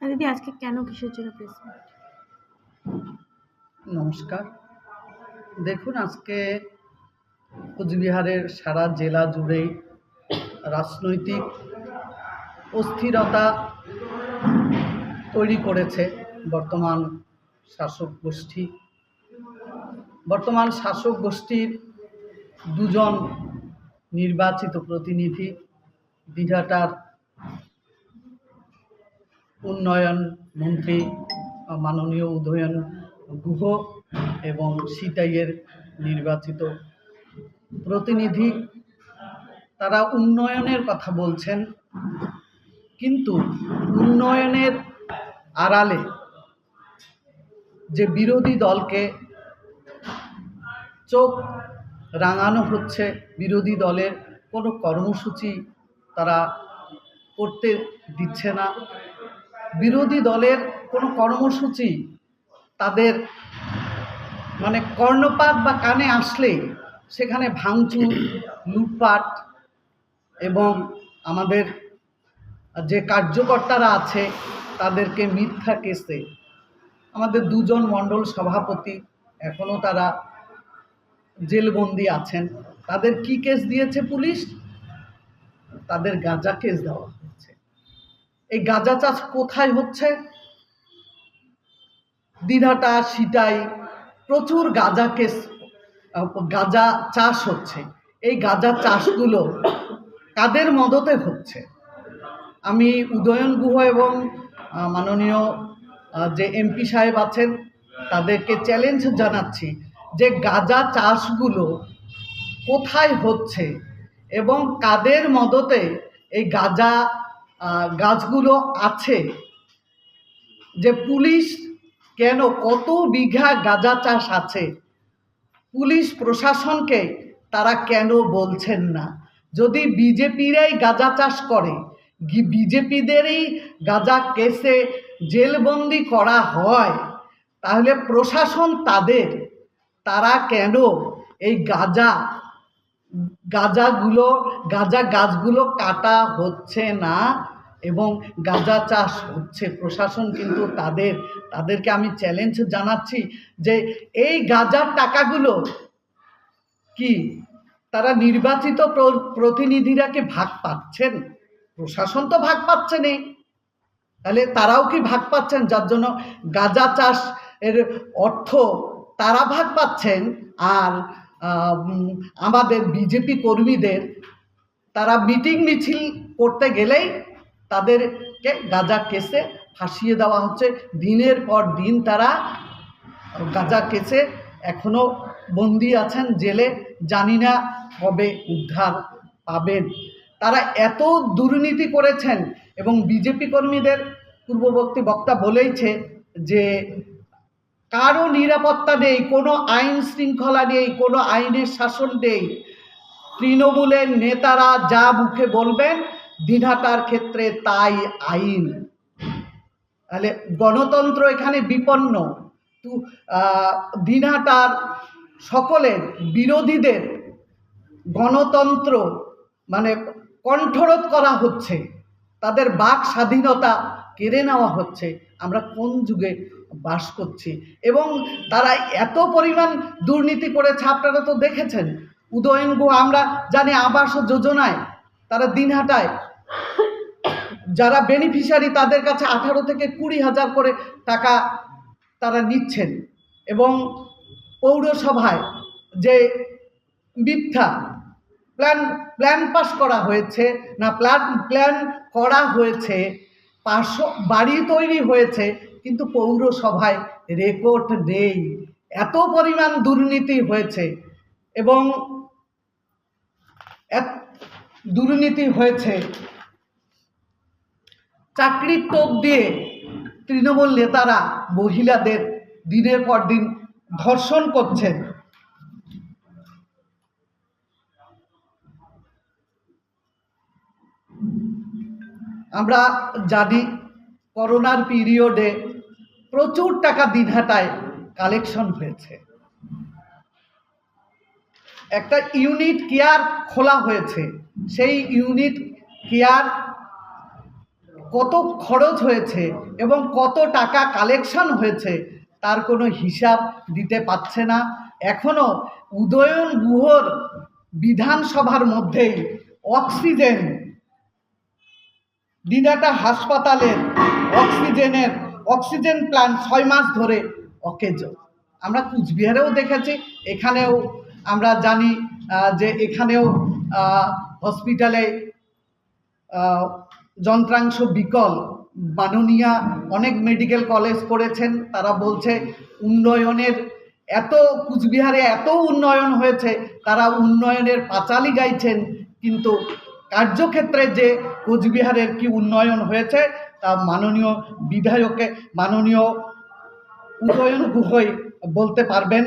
দিদি আজকে কেন কিসের জন্য প্রেস মিট? নমস্কার। দেখুন, আজকে কোচবিহারের সারা জেলা জুড়েই রাজনৈতিক অস্থিরতা তৈরি করেছে বর্তমান শাসক গোষ্ঠীর দুজন নির্বাচিত প্রতিনিধি, দিঘাটার উন্নয়ন মন্ত্রী মাননীয় উদয়ন গুহ এবং সিতাইয়ের নির্বাচিত প্রতিনিধি। তারা উন্নয়নের কথা বলছেন, কিন্তু উন্নয়নের আড়ালে যে বিরোধী দলকে চোখ রাঙানো হচ্ছে, বিরোধী দলের কোনো কর্মসূচি তারা করতে দিচ্ছে না। বিরোধী দলের কোনো কর্মসূচি তাদের কর্ণপাত বা কানে আসলেই সেখানে ভাঙচুর, লুটপাট এবং আমাদের যে কার্যকর্তারা আছে তাদেরকে মিথ্যা কেসে, আমাদের দুজন মণ্ডল সভাপতি এখনও তারা জেলবন্দি আছেন। তাদের কি কেস দিয়েছে পুলিশ? তাদের গাঁজা কেস দেওয়া হচ্ছে। এই গাঁজা চাষ কোথায় হচ্ছে? দিনহাটা, সিতাই প্রচুর গাঁজা চাষ হচ্ছে। এই গাঁজা চাষগুলো কাদের মদতে হচ্ছে? আমি উদয়ন গুহ এবং মাননীয় যে এমপি সাহেব আছেন তাদেরকে চ্যালেঞ্জ জানাচ্ছি যে গাঁজা চাষগুলো কোথায় হচ্ছে এবং কাদের মদতে এই গাছগুলো আছে। যে পুলিশ কেন, কত বিঘা গাঁজা চাষ আছে, পুলিশ প্রশাসনকে তারা কেন বলছেন না? যদি বিজেপিরাই গাঁজা চাষ করে, বিজেপিদেরই গাঁজা কেসে জেলবন্দি করা হয়, তাহলে প্রশাসন তারা কেন এই গাছগুলো কাটা হচ্ছে না এবং গাঁজা চাষ হচ্ছে? প্রশাসন কিন্তু তাদেরকে আমি চ্যালেঞ্জ জানাচ্ছি যে এই গাঁজার টাকাগুলো কি তারা নির্বাচিত প্রতিনিধিরা কি ভাগ পাচ্ছেন? প্রশাসন তো ভাগ পাচ্ছে না, তাহলে তারাও কি ভাগ পাচ্ছেন? যার জন্য গাঁজা চাষ এর অর্থ তারা ভাগ পাচ্ছেন, আর আমাদের বিজেপি কর্মীদের তারা মিটিং মিছিল করতে গেলেই তাদেরকে গাঁজা কেসে ফাঁসিয়ে দেওয়া হচ্ছে। দিনের পর দিন তারা গাঁজা কেসে এখনও বন্দি আছেন জেলে। জানি না কবে উদ্ধার পাবেন। তারা এত দুর্নীতি করেছেন এবং বিজেপি কর্মীদের পূর্ববর্তী বক্তা বলেইছে যে কারো নিরাপত্তা নেই, কোনো আইন শৃঙ্খলা নেই, কোনো আইনের শাসন নেই। তৃণমূলের নেতারা যা মুখে বলবেন দিনহাটার ক্ষেত্রে তাই আইন। তাহলে গণতন্ত্র এখানে বিপন্ন। দিনহাটার সকলের বিরোধীদের গণতন্ত্র কণ্ঠরোধ করা হচ্ছে, তাদের বাক স্বাধীনতা কেড়ে নেওয়া হচ্ছে। আমরা কোন যুগে বাস করছি? এবং তারা এত পরিমাণ দুর্নীতি করেছে, আপনারা তো দেখেছেন। উদয়ন গুহ, আমরা জানি আবাস যোজনায় তারা দিনহাটায় যারা বেনিফিশিয়ারি তাদের কাছে 18 থেকে 20,000 করে টাকা তারা নিচ্ছেন। এবং পৌরসভায় যে মিথ্যা প্ল্যান পাস করা হয়েছে না, প্ল্যান করা হয়েছে, 500 বাড়ি তৈরি হয়েছে, কিন্তু পৌরসভায় রেকর্ড নেই। এত পরিমাণ দুর্নীতি হয়েছে এবং চাকরির টোপ দিয়ে তৃণমূল নেতারা মহিলাদের দিনের পর দিন ধর্ষণ করছেন। আমরা জানি করোনার পিরিয়ডে প্রচুর টাকা দিনহাটায় কালেকশন হয়েছে। একটা ইউনিট কেয়ার খোলা হয়েছে, সেই ইউনিট কেয়ার কত খরচ হয়েছে এবং কত টাকা কালেকশন হয়েছে তার কোনো হিসাব দিতে পারছে না। এখনও উদয়ন গুহর বিধানসভার মধ্যেই দিনাটা হাসপাতালের অক্সিজেন প্ল্যান্ট 6 মাস ধরে অকেজ। আমরা কুচবিহারেও দেখেছি, এখানেও আমরা জানি যে এখানেও হসপিটালে যন্ত্রাংশ বিকল। মাননীয়া অনেক মেডিকেল কলেজ করেছেন, তারা বলছে উন্নয়নের কুচবিহারে এত উন্নয়ন হয়েছে, তারা উন্নয়নের পাঁচালি গাইছেন, কিন্তু কার্যক্ষেত্রে যে কোচবিহারের কি উন্নয়ন হয়েছে তা মাননীয় উদয়ন গুহই বলতে পারবেন।